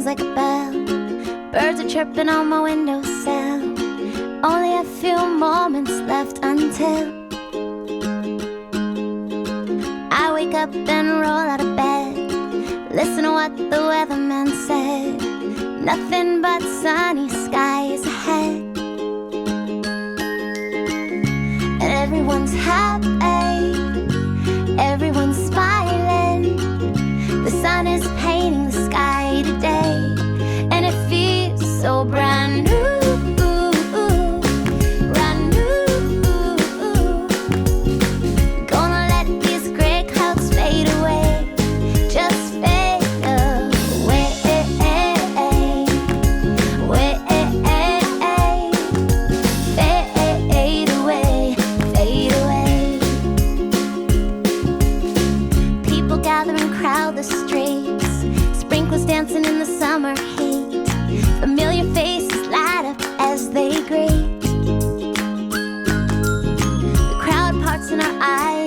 like a bell. Birds are chirping on my windowsill. Only a few moments left until I wake up and roll out of bed. Listen to what the weatherman said. Nothing but sunny skies ahead. And everyone's happy, everyone's smiling. The sun is painting the sky today, and it feels so brand new. Dancing in the summer heat, familiar faces light up as they greet. The crowd parts in our eyes.